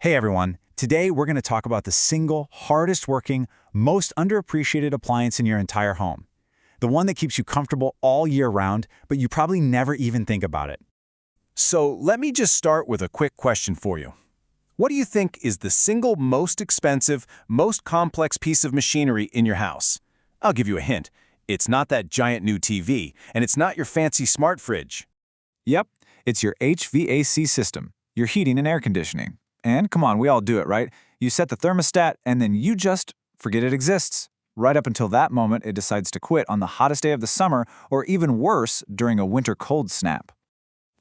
Hey everyone, today we're going to talk about the single hardest working, most underappreciated appliance in your entire home. The one that keeps you comfortable all year round, but you probably never even think about it. So let me just start with a quick question for you. What do you think is the single most expensive, most complex piece of machinery in your house? I'll give you a hint. It's not that giant new TV, and it's not your fancy smart fridge. Yep, it's your HVAC system, your heating and air conditioning. And come on, we all do it, right? You set the thermostat and then you just forget it exists. Right up until that moment, it decides to quit on the hottest day of the summer, or even worse, during a winter cold snap.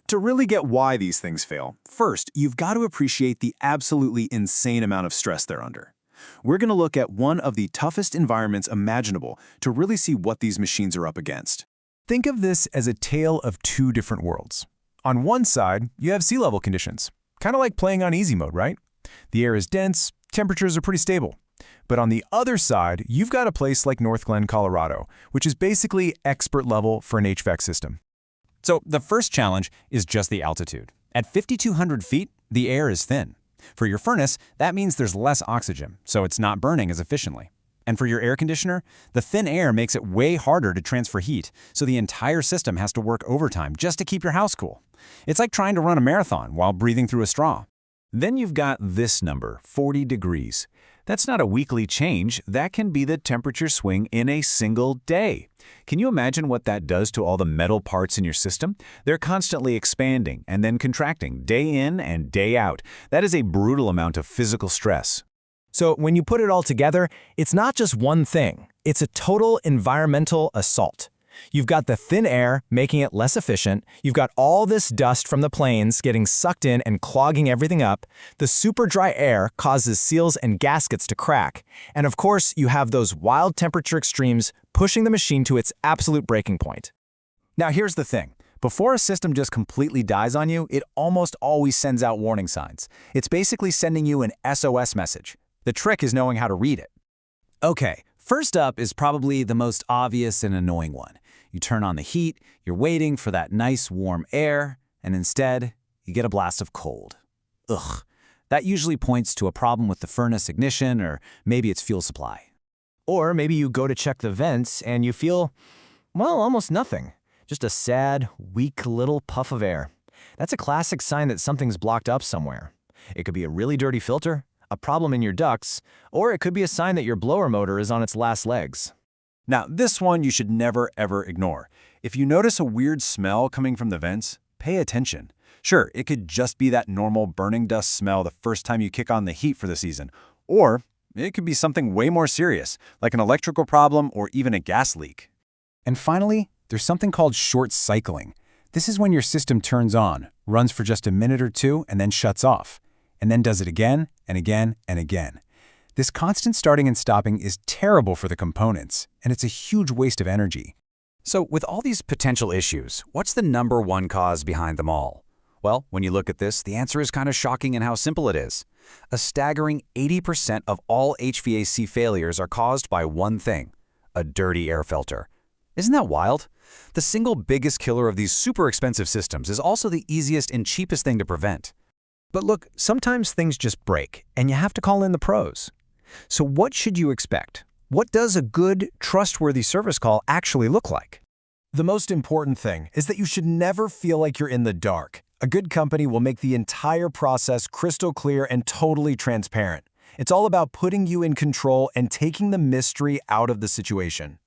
To really get why these things fail, first, you've got to appreciate the absolutely insane amount of stress they're under. We're going to look at one of the toughest environments imaginable to really see what these machines are up against. Think of this as a tale of two different worlds. On one side, you have sea level conditions. Kind of like playing on easy mode, right? The air is dense, temperatures are pretty stable. But on the other side, you've got a place like Northglenn, Colorado, which is basically expert level for an HVAC system. So the first challenge is just the altitude. At 5,200 feet, the air is thin. For your furnace, that means there's less oxygen, so it's not burning as efficiently. And for your air conditioner, the thin air makes it way harder to transfer heat, so the entire system has to work overtime just to keep your house cool. It's like trying to run a marathon while breathing through a straw. Then you've got this number, 40 degrees. That's not a weekly change, that can be the temperature swing in a single day. Can you imagine what that does to all the metal parts in your system? They're constantly expanding and then contracting, day in and day out. That is a brutal amount of physical stress. So when you put it all together, it's not just one thing. It's a total environmental assault. You've got the thin air making it less efficient. You've got all this dust from the planes getting sucked in and clogging everything up. The super dry air causes seals and gaskets to crack. And of course, you have those wild temperature extremes pushing the machine to its absolute breaking point. Now here's the thing. Before a system just completely dies on you, it almost always sends out warning signs. It's basically sending you an SOS message. The trick is knowing how to read it. Okay, first up is probably the most obvious and annoying one. You turn on the heat, you're waiting for that nice warm air, and instead, you get a blast of cold. Ugh. That usually points to a problem with the furnace ignition, or maybe it's fuel supply. Or maybe you go to check the vents and you feel, well, almost nothing. Just a sad, weak little puff of air. That's a classic sign that something's blocked up somewhere. It could be a really dirty filter, a problem in your ducts, or it could be a sign that your blower motor is on its last legs. Now, this one you should never, ever ignore. If you notice a weird smell coming from the vents, pay attention. Sure, it could just be that normal burning dust smell the first time you kick on the heat for the season. Or it could be something way more serious, like an electrical problem or even a gas leak. And finally, there's something called short cycling. This is when your system turns on, runs for just a minute or two, and then shuts off. And then does it again and again and again. This constant starting and stopping is terrible for the components, and it's a huge waste of energy. So with all these potential issues, what's the number one cause behind them all? Well, when you look at this, the answer is kind of shocking in how simple it is. A staggering 80% of all HVAC failures are caused by one thing, a dirty air filter. Isn't that wild? The single biggest killer of these super expensive systems is also the easiest and cheapest thing to prevent. But look, sometimes things just break, and you have to call in the pros. So what should you expect? What does a good, trustworthy service call actually look like? The most important thing is that you should never feel like you're in the dark. A good company will make the entire process crystal clear and totally transparent. It's all about putting you in control and taking the mystery out of the situation.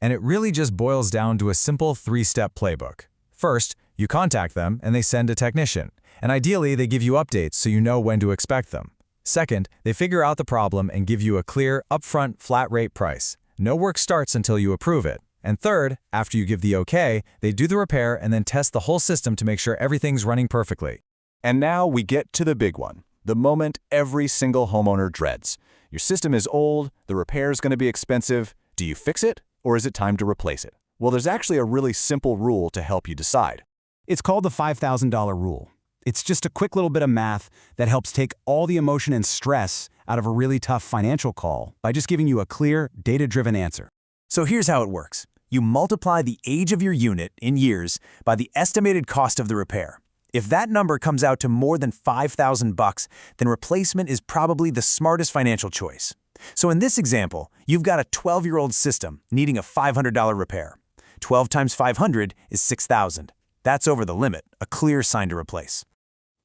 And it really just boils down to a simple 3-step playbook. First, you contact them and they send a technician. And ideally, they give you updates so you know when to expect them. Second, they figure out the problem and give you a clear, upfront, flat-rate price. No work starts until you approve it. And third, after you give the okay, they do the repair and then test the whole system to make sure everything's running perfectly. And now we get to the big one, the moment every single homeowner dreads. Your system is old, the repair's going to be expensive. Do you fix it, or is it time to replace it? Well, there's actually a really simple rule to help you decide. It's called the $5,000 rule. It's just a quick little bit of math that helps take all the emotion and stress out of a really tough financial call by just giving you a clear, data-driven answer. So here's how it works. You multiply the age of your unit in years by the estimated cost of the repair. If that number comes out to more than $5,000, then replacement is probably the smartest financial choice. So in this example, you've got a 12-year-old system needing a $500 repair. 12 times 500 is $6,000. That's over the limit, a clear sign to replace.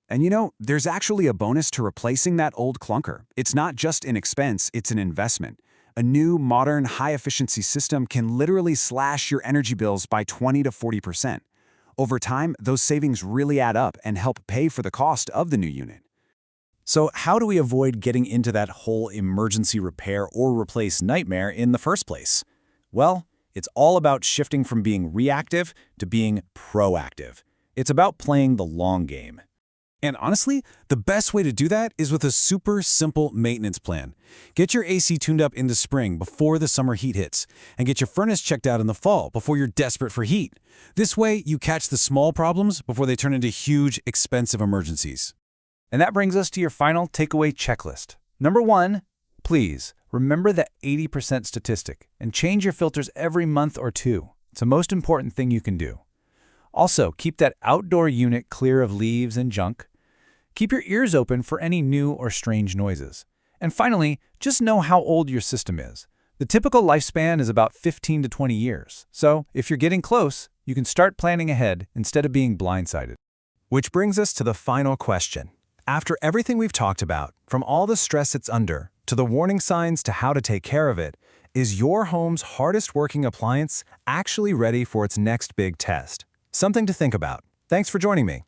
And you know, there's actually a bonus to replacing that old clunker. It's not just an expense, it's an investment. A new, modern, high-efficiency system can literally slash your energy bills by 20 to 40%. Over time, those savings really add up and help pay for the cost of the new unit. So how do we avoid getting into that whole emergency repair or replace nightmare in the first place? Well, it's all about shifting from being reactive to being proactive. It's about playing the long game. And honestly, the best way to do that is with a super simple maintenance plan. Get your AC tuned up in the spring before the summer heat hits, and get your furnace checked out in the fall before you're desperate for heat. This way, you catch the small problems before they turn into huge, expensive emergencies. And that brings us to your final takeaway checklist. Number 1, please remember that 80% statistic and change your filters every month or 2. It's the most important thing you can do. Also, keep that outdoor unit clear of leaves and junk. Keep your ears open for any new or strange noises. And finally, just know how old your system is. The typical lifespan is about 15 to 20 years. So, if you're getting close, you can start planning ahead instead of being blindsided. Which brings us to the final question. After everything we've talked about, from all the stress it's under, to the warning signs to how to take care of it, is your home's hardest working appliance actually ready for its next big test? Something to think about. Thanks for joining me.